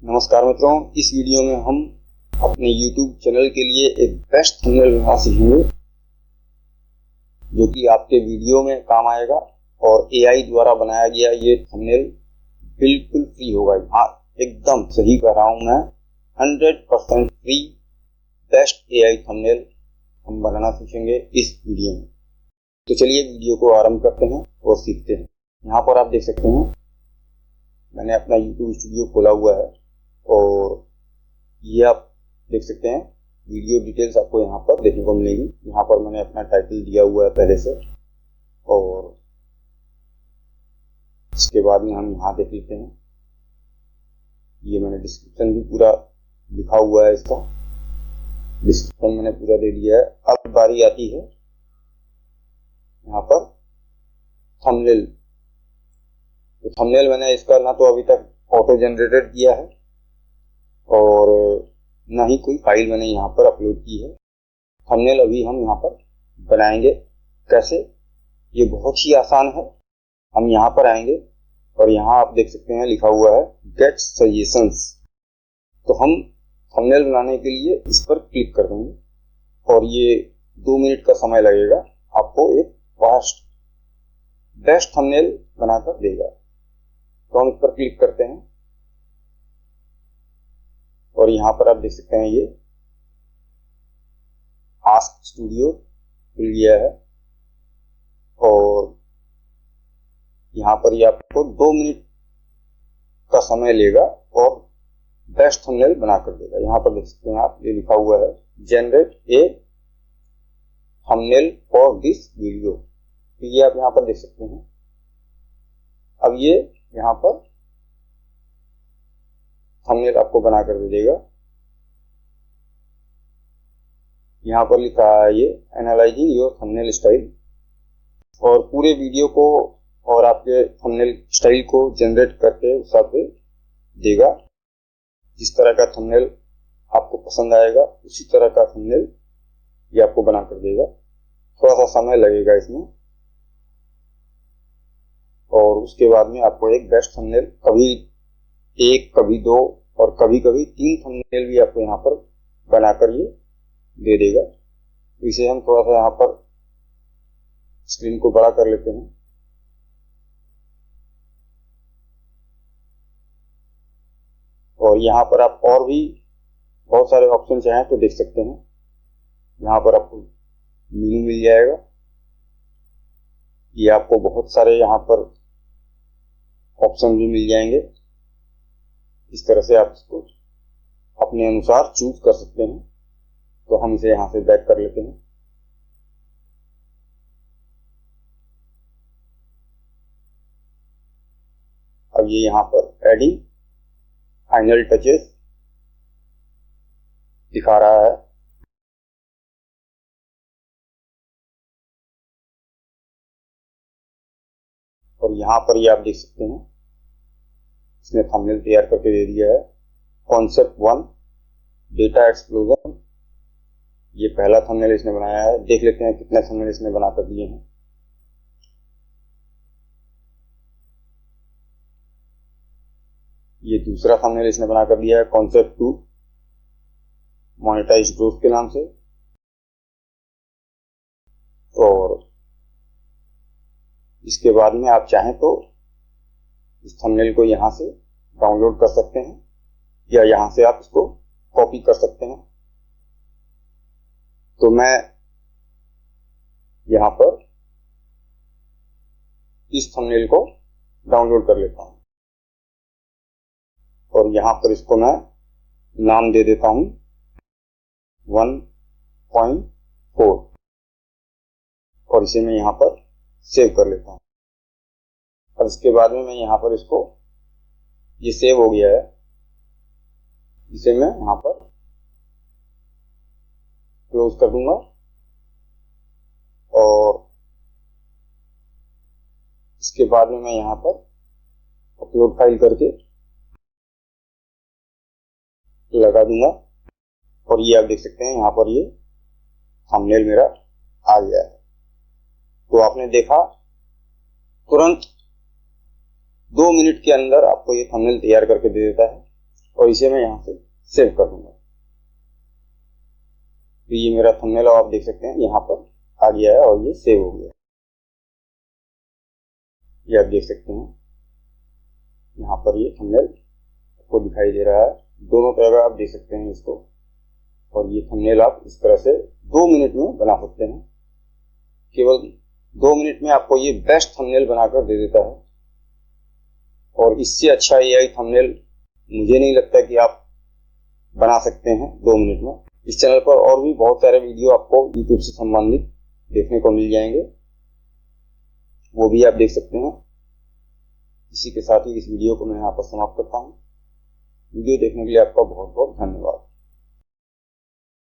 नमस्कार मित्रों, इस वीडियो में हम अपने YouTube चैनल के लिए एक बेस्ट थंबनेल बनाना सीखेंगे जो कि आपके वीडियो में काम आएगा। और AI द्वारा बनाया गया ये थंबनेल बिल्कुल फ्री होगा। हाँ, एकदम सही कह रहा हूँ मैं, 100% फ्री बेस्ट AI थंबनेल हम बनाना सीखेंगे इस वीडियो में। तो चलिए वीडियो को आरंभ करते हैं और सीखते हैं। यहाँ पर आप देख सकते हैं मैंने अपना YouTube स्टूडियो खोला हुआ है और ये आप देख सकते हैं वीडियो डिटेल्स आपको यहाँ पर देखने को मिलेगी। यहाँ पर मैंने अपना टाइटल दिया हुआ है पहले से, और इसके बाद में हम यहाँ देख लेते हैं। ये मैंने डिस्क्रिप्शन भी पूरा लिखा हुआ है, इसका डिस्क्रिप्शन मैंने पूरा दे दिया है। अब बारी आती है यहाँ पर थंबनेल। तो थंबनेल मैंने इसका ना तो अभी तक ऑटो जनरेटेड किया है और ना ही कोई फाइल मैंने यहाँ पर अपलोड की है। थंबनेल अभी हम यहाँ पर बनाएंगे। कैसे? ये बहुत ही आसान है। हम यहाँ पर आएंगे और यहाँ आप देख सकते हैं लिखा हुआ है गेट सजेशंस। तो हम थंबनेल बनाने के लिए इस पर क्लिक कर देंगे और ये 2 मिनट का समय लगेगा, आपको एक फास्ट बेस्ट थंबनेल बनाकर देगा। तो हम इस पर क्लिक करते हैं और यहाँ पर आप देख सकते हैं ये आस्क स्टूडियो खुल गया है और यहाँ पर ये आपको 2 मिनट का समय लेगा और बेस्ट थंबनेल बनाकर देगा। यहाँ पर देख सकते हैं आप, ये लिखा हुआ है generate a thumbnail for this video. तो ये आप यहाँ पर देख सकते हैं। अब ये यहाँ पर थंबनेल आपको बना कर दे देगा। यहाँ पर लिखा है ये एनालाइजिंग योर थंबनेल स्टाइल, और पूरे वीडियो को और आपके थंबनेल स्टाइल को जनरेट करके उस हिसाब से देगा। जिस तरह का थंबनेल आपको पसंद आएगा उसी तरह का थंबनेल ये आपको बना कर देगा। थोड़ा सा समय लगेगा इसमें, और उसके बाद में आपको एक बेस्ट थंबनेल, कभी 1, कभी 2 और कभी कभी 3 थंबनेल भी आपको यहाँ पर बनाकर ये दे देगा। इसे हम थोड़ा सा यहाँ पर स्क्रीन को बड़ा कर लेते हैं। और यहाँ पर आप और भी बहुत सारे ऑप्शन चाहें तो देख सकते हैं। यहाँ पर आपको मेनू मिल जाएगा। ये आपको बहुत सारे यहाँ पर ऑप्शन भी मिल जाएंगे। इस तरह से आप इसको अपने अनुसार चूज कर सकते हैं। तो हम इसे यहाँ से बैक कर लेते हैं। अब ये यहाँ पर एडिंग फाइनल टचेस दिखा रहा है। और यहाँ पर ये आप देख सकते हैं इसने थंबनेल तैयार करके दे दिया है। कॉन्सेप्ट 1 डेटा एक्सप्लोजन, ये पहला थंबनेल इसने बनाया है। देख लेते हैं कितने थंबनेल इसने बनाकर दिए हैं। ये दूसरा थंबनेल इसने बनाकर दिया है कॉन्सेप्ट 2 मोनेटाइज ग्रोथ के नाम से। और इसके बाद में आप चाहें तो इस थंबनेल को यहाँ से डाउनलोड कर सकते हैं या यहाँ से आप इसको कॉपी कर सकते हैं। तो मैं यहाँ पर इस थंबनेल को डाउनलोड कर लेता हूँ और यहाँ पर इसको मैं नाम दे देता हूँ 1.4 और इसे मैं यहाँ पर सेव कर लेता हूँ। और इसके बाद में मैं यहाँ पर इसको, ये सेव हो गया है, इसे मैं यहाँ पर क्लोज कर दूंगा और इसके बाद में मैं यहाँ पर अपलोड फाइल करके लगा दूंगा। और ये आप देख सकते हैं यहाँ पर ये थंबनेल मेरा आ गया है। तो आपने देखा, तुरंत 2 मिनट के अंदर आपको ये थंबनेल तैयार करके दे देता है। और इसे मैं यहाँ से सेव कर दूंगा। तो ये मेरा थंबनेल आप देख सकते हैं यहाँ पर आ गया है और ये सेव हो गया। ये आप देख सकते हैं यहाँ पर ये थंबनेल आपको दिखाई दे रहा है। दोनों तरह का आप देख सकते हैं इसको। और ये थंबनेल आप इस तरह से 2 मिनट में बना सकते हैं। केवल 2 मिनट में आपको ये बेस्ट थंबनेल बनाकर दे देता है। और इससे अच्छा एआई थंबनेल मुझे नहीं लगता कि आप बना सकते हैं 2 मिनट में। इस चैनल पर और भी बहुत सारे वीडियो आपको YouTube से संबंधित देखने को मिल जाएंगे, वो भी आप देख सकते हैं। इसी के साथ ही इस वीडियो को मैं यहाँ पर समाप्त करता हूँ। वीडियो देखने के लिए आपका बहुत बहुत धन्यवाद।